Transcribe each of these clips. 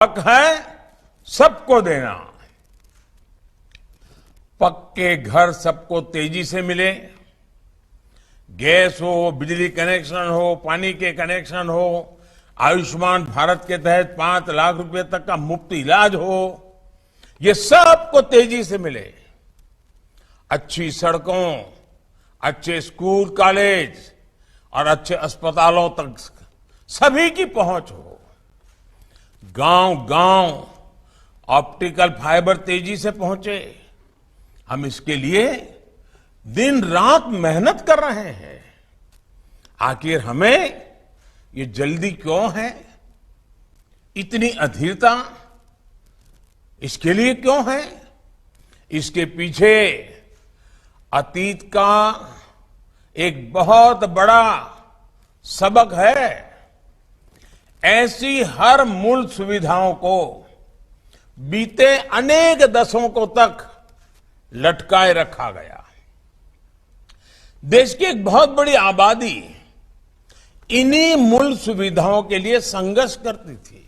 हक है सबको देना। पक्के घर सबको तेजी से मिले, गैस हो, बिजली कनेक्शन हो, पानी के कनेक्शन हो, आयुष्मान भारत के तहत 5 लाख रुपए तक का मुफ्त इलाज हो, ये सबको तेजी से मिले। अच्छी सड़कों, अच्छे स्कूल कॉलेज और अच्छे अस्पतालों तक सभी की पहुंच हो। गांव गांव ऑप्टिकल फाइबर तेजी से पहुंचे। हम इसके लिए दिन रात मेहनत कर रहे हैं। आखिर हमें ये जल्दी क्यों है, इतनी अधीरता इसके लिए क्यों है? इसके पीछे अतीत का एक बहुत बड़ा सबक है। ऐसी हर मूल सुविधाओं को बीते अनेक दशकों तक लटकाए रखा गया। देश की एक बहुत बड़ी आबादी इन्हीं मूल सुविधाओं के लिए संघर्ष करती थी।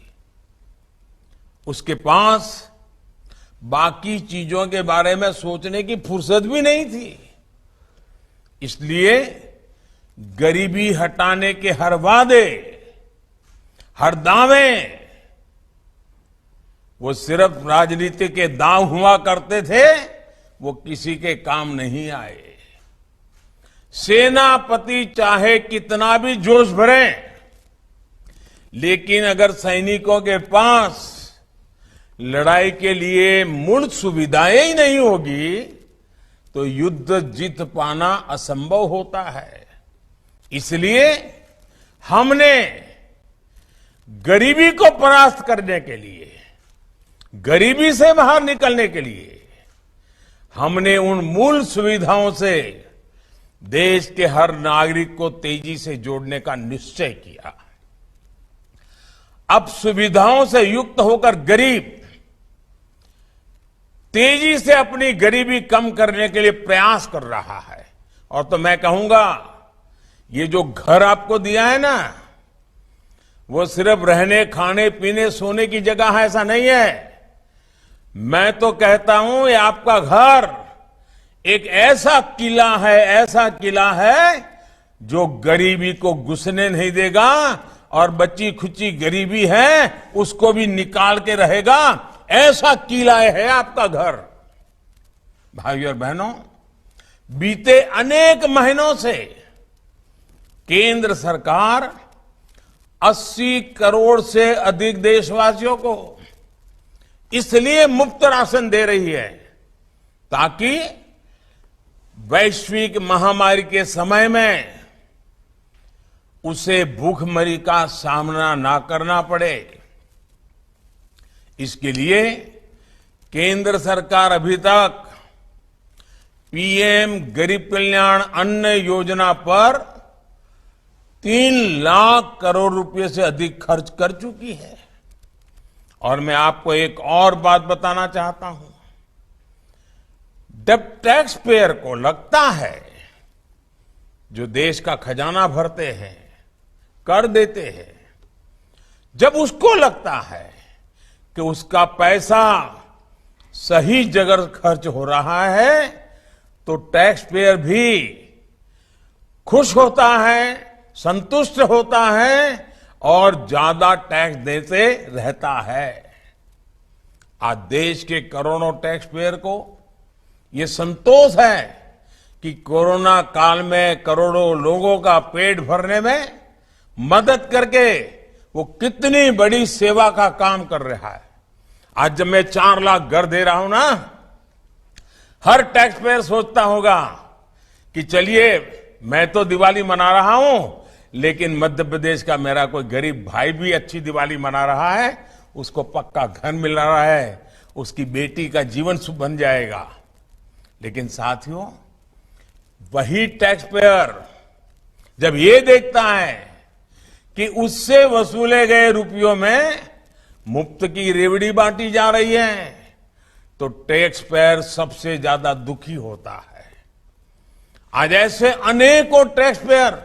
उसके पास बाकी चीजों के बारे में सोचने की फुर्सत भी नहीं थी। इसलिए गरीबी हटाने के हर वादे, हर दावे, वो सिर्फ राजनीति के दांव हुआ करते थे, वो किसी के काम नहीं आए। सेनापति चाहे कितना भी जोश भरे, लेकिन अगर सैनिकों के पास लड़ाई के लिए मूल सुविधाएं ही नहीं होगी तो युद्ध जीत पाना असंभव होता है। इसलिए हमने गरीबी को परास्त करने के लिए, गरीबी से बाहर निकलने के लिए हमने उन मूल सुविधाओं से देश के हर नागरिक को तेजी से जोड़ने का निश्चय किया। अब सुविधाओं से युक्त होकर गरीब तेजी से अपनी गरीबी कम करने के लिए प्रयास कर रहा है। और तो मैं कहूंगा, ये जो घर आपको दिया है ना, वो सिर्फ रहने, खाने, पीने, सोने की जगह है, ऐसा नहीं है। मैं तो कहता हूं ये आपका घर एक ऐसा किला है, ऐसा किला है जो गरीबी को घुसने नहीं देगा और बच्ची खुची गरीबी है उसको भी निकाल के रहेगा। ऐसा किला है आपका घर। भाइयों और बहनों, बीते अनेक महीनों से केंद्र सरकार 80 करोड़ से अधिक देशवासियों को इसलिए मुफ्त राशन दे रही है ताकि वैश्विक महामारी के समय में उसे भूखमरी का सामना ना करना पड़े। इसके लिए केंद्र सरकार अभी तक पीएम गरीब कल्याण अन्न योजना पर 3 लाख करोड़ रुपए से अधिक खर्च कर चुकी है। और मैं आपको एक और बात बताना चाहता हूं। जब टैक्स पेयर को लगता है, जो देश का खजाना भरते हैं, कर देते हैं, जब उसको लगता है कि उसका पैसा सही जगह खर्च हो रहा है, तो टैक्स पेयर भी खुश होता है, संतुष्ट होता है और ज्यादा टैक्स देते रहता है। आज देश के करोड़ों टैक्स पेयर को ये संतोष है कि कोरोना काल में करोड़ों लोगों का पेट भरने में मदद करके वो कितनी बड़ी सेवा का काम कर रहा है। आज जब मैं 4 लाख घर दे रहा हूं ना, हर टैक्स पेयर सोचता होगा कि चलिए मैं तो दिवाली मना रहा हूं, लेकिन मध्य प्रदेश का मेरा कोई गरीब भाई भी अच्छी दिवाली मना रहा है, उसको पक्का घर मिल रहा है, उसकी बेटी का जीवन सुख बन जाएगा। लेकिन साथियों, वही टैक्स पेयर जब ये देखता है कि उससे वसूले गए रुपयों में मुफ्त की रेवड़ी बांटी जा रही है, तो टैक्स पेयर सबसे ज्यादा दुखी होता है। आज ऐसे अनेकों टैक्स पेयर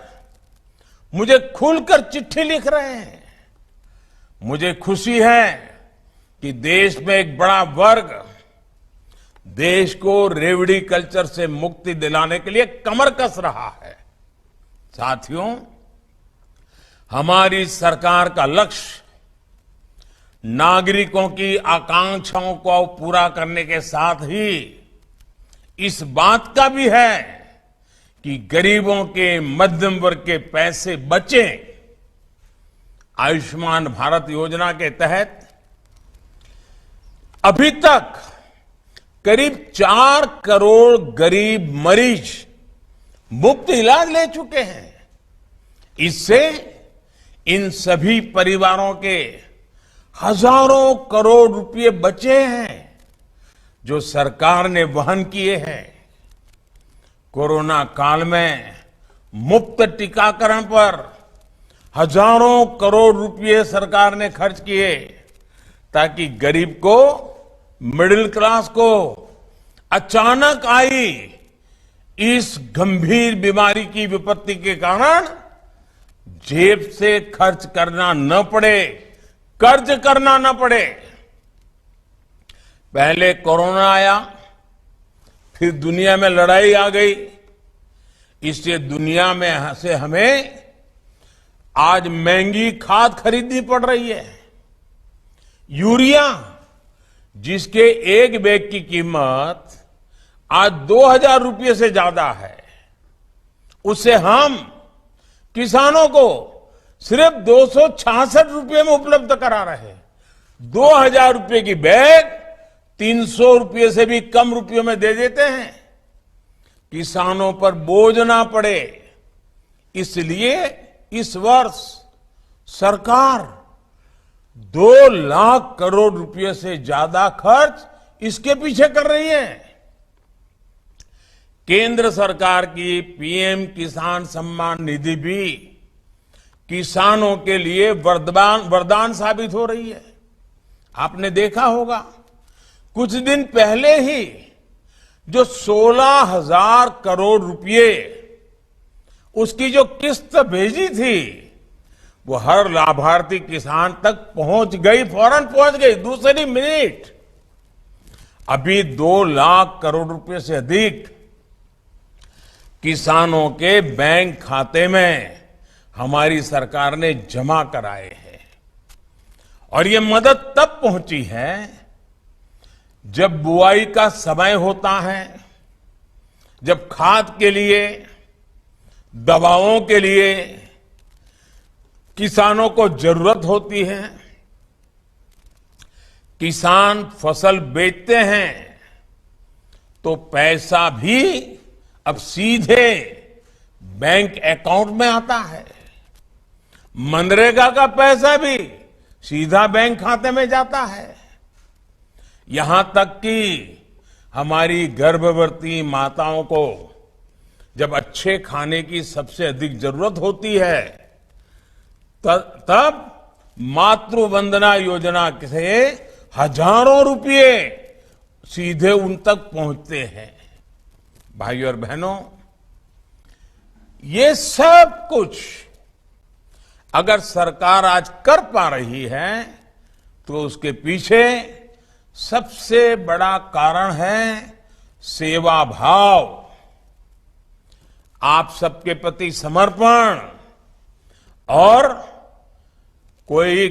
मुझे खुलकर चिट्ठी लिख रहे हैं। मुझे खुशी है कि देश में एक बड़ा वर्ग देश को रेवड़ी कल्चर से मुक्ति दिलाने के लिए कमर कस रहा है। साथियों, हमारी सरकार का लक्ष्य नागरिकों की आकांक्षाओं को पूरा करने के साथ ही इस बात का भी है कि गरीबों के मध्यम वर्ग के पैसे बचें। आयुष्मान भारत योजना के तहत अभी तक करीब 4 करोड़ गरीब मरीज मुफ्त इलाज ले चुके हैं। इससे इन सभी परिवारों के हजारों करोड़ रुपए बचे हैं जो सरकार ने वहन किए हैं। कोरोना काल में मुफ्त टीकाकरण पर हजारों करोड़ रुपए सरकार ने खर्च किए ताकि गरीब को, मिडिल क्लास को अचानक आई इस गंभीर बीमारी की विपत्ति के कारण जेब से खर्च करना न पड़े, कर्ज करना न पड़े। पहले कोरोना आया, फिर दुनिया में लड़ाई आ गई। इससे दुनिया में से हमें आज महंगी खाद खरीदनी पड़ रही है। यूरिया, जिसके एक बैग की कीमत आज 2000 रुपये से ज्यादा है, उससे हम किसानों को सिर्फ 266 रुपये में उपलब्ध करा रहे हैं। 2000 रुपये की बैग 300 रुपये से भी कम रुपयों में दे देते हैं। किसानों पर बोझ ना पड़े, इसलिए इस वर्ष सरकार 2 लाख करोड़ रुपए से ज्यादा खर्च इसके पीछे कर रही है। केंद्र सरकार की पीएम किसान सम्मान निधि भी किसानों के लिए वरदान साबित हो रही है। आपने देखा होगा, कुछ दिन पहले ही जो 16,000 करोड़ रुपए उसकी जो किस्त भेजी थी, वो हर लाभार्थी किसान तक पहुंच गई, फौरन पहुंच गई, दूसरी मिनट। अभी 2 लाख करोड़ रुपए से अधिक किसानों के बैंक खाते में हमारी सरकार ने जमा कराए हैं। और ये मदद तब पहुंची है जब बुआई का समय होता है, जब खाद के लिए, दवाओं के लिए किसानों को जरूरत होती है। किसान फसल बेचते हैं तो पैसा भी अब सीधे बैंक अकाउंट में आता है। मनरेगा का पैसा भी सीधा बैंक खाते में जाता है। यहां तक कि हमारी गर्भवती माताओं को जब अच्छे खाने की सबसे अधिक जरूरत होती है, तब मातृ वंदना योजना से हजारों रुपए सीधे उन तक पहुंचते हैं। भाइयों और बहनों, ये सब कुछ अगर सरकार आज कर पा रही है तो उसके पीछे सबसे बड़ा कारण है सेवा भाव, आप सबके प्रति समर्पण। और कोई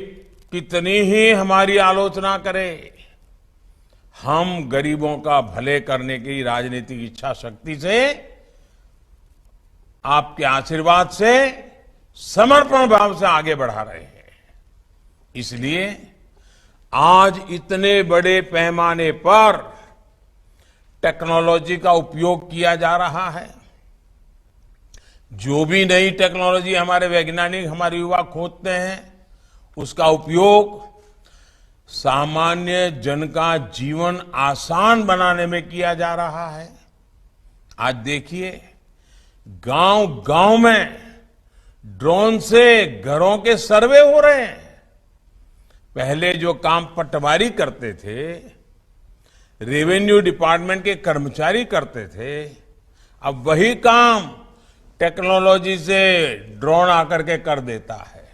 कितनी ही हमारी आलोचना करे, हम गरीबों का भले करने की राजनीतिक इच्छा शक्ति से, आपके आशीर्वाद से, समर्पण भाव से आगे बढ़ा रहे हैं। इसलिए आज इतने बड़े पैमाने पर टेक्नोलॉजी का उपयोग किया जा रहा है। जो भी नई टेक्नोलॉजी हमारे वैज्ञानिक, हमारे युवा खोजते हैं, उसका उपयोग सामान्य जन का जीवन आसान बनाने में किया जा रहा है। आज देखिए, गांव-गांव में ड्रोन से घरों के सर्वे हो रहे हैं। पहले जो काम पटवारी करते थे, रेवेन्यू डिपार्टमेंट के कर्मचारी करते थे, अब वही काम टेक्नोलॉजी से ड्रोन आकर के कर देता है।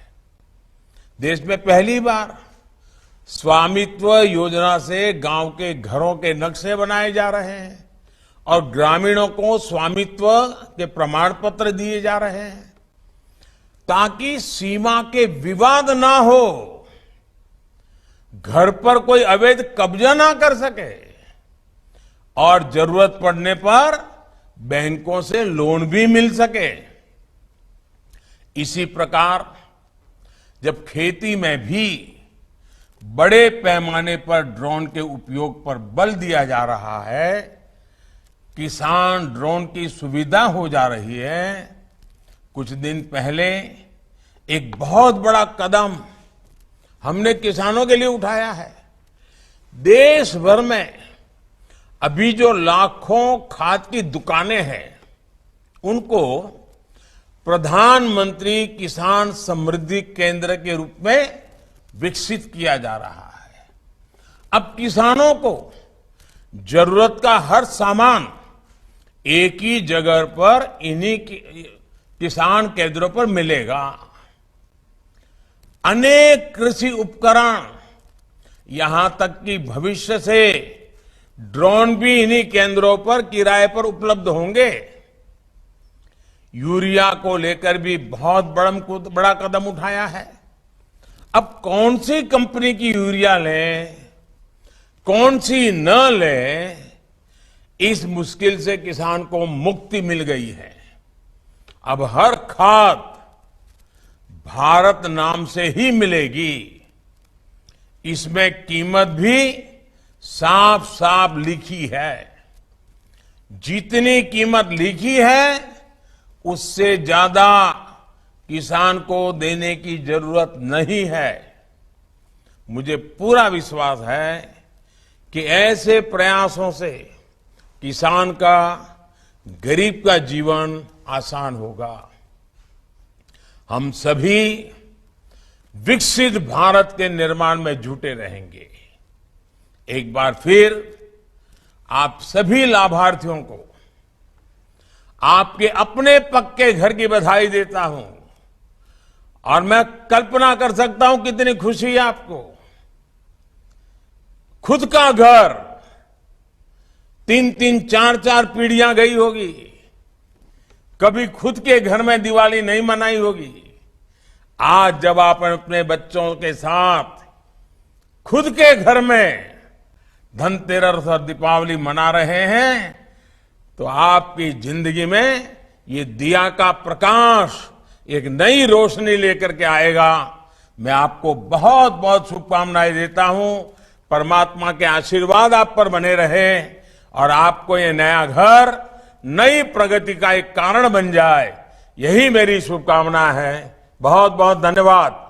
देश में पहली बार स्वामित्व योजना से गांव के घरों के नक्शे बनाए जा रहे हैं और ग्रामीणों को स्वामित्व के प्रमाण पत्र दिए जा रहे हैं ताकि सीमा के विवाद ना हो, घर पर कोई अवैध कब्जा ना कर सके और जरूरत पड़ने पर बैंकों से लोन भी मिल सके। इसी प्रकार जब खेती में भी बड़े पैमाने पर ड्रोन के उपयोग पर बल दिया जा रहा है, किसान ड्रोन की सुविधा हो जा रही है। कुछ दिन पहले एक बहुत बड़ा कदम हमने किसानों के लिए उठाया है। देश भर में अभी जो लाखों खाद की दुकानें हैं, उनको प्रधानमंत्री किसान समृद्धि केंद्र के रूप में विकसित किया जा रहा है। अब किसानों को जरूरत का हर सामान एक ही जगह पर इन्हीं किसान केंद्रों पर मिलेगा। अनेक कृषि उपकरण, यहां तक कि भविष्य से ड्रोन भी इन्हीं केंद्रों पर किराए पर उपलब्ध होंगे। यूरिया को लेकर भी बहुत बड़ा कदम उठाया है। अब कौन सी कंपनी की यूरिया लें, कौन सी न लें, इस मुश्किल से किसान को मुक्ति मिल गई है। अब हर खाद भारत नाम से ही मिलेगी। इसमें कीमत भी साफ साफ लिखी है। जितनी कीमत लिखी है उससे ज्यादा किसान को देने की जरूरत नहीं है। मुझे पूरा विश्वास है कि ऐसे प्रयासों से किसान का, गरीब का जीवन आसान होगा। हम सभी विकसित भारत के निर्माण में जुटे रहेंगे। एक बार फिर आप सभी लाभार्थियों को आपके अपने पक्के घर की बधाई देता हूं और मैं कल्पना कर सकता हूं कितनी खुशी है आपको। खुद का घर 3-3, 4-4 पीढ़ियां गई होगी, कभी खुद के घर में दिवाली नहीं मनाई होगी। आज जब आप अपने बच्चों के साथ खुद के घर में धनतेरस और दीपावली मना रहे हैं, तो आपकी जिंदगी में ये दिया का प्रकाश एक नई रोशनी लेकर के आएगा। मैं आपको बहुत बहुत शुभकामनाएं देता हूं। परमात्मा के आशीर्वाद आप पर बने रहे और आपको ये नया घर नई प्रगति का एक कारण बन जाए, यही मेरी शुभकामना है। बहुत बहुत धन्यवाद।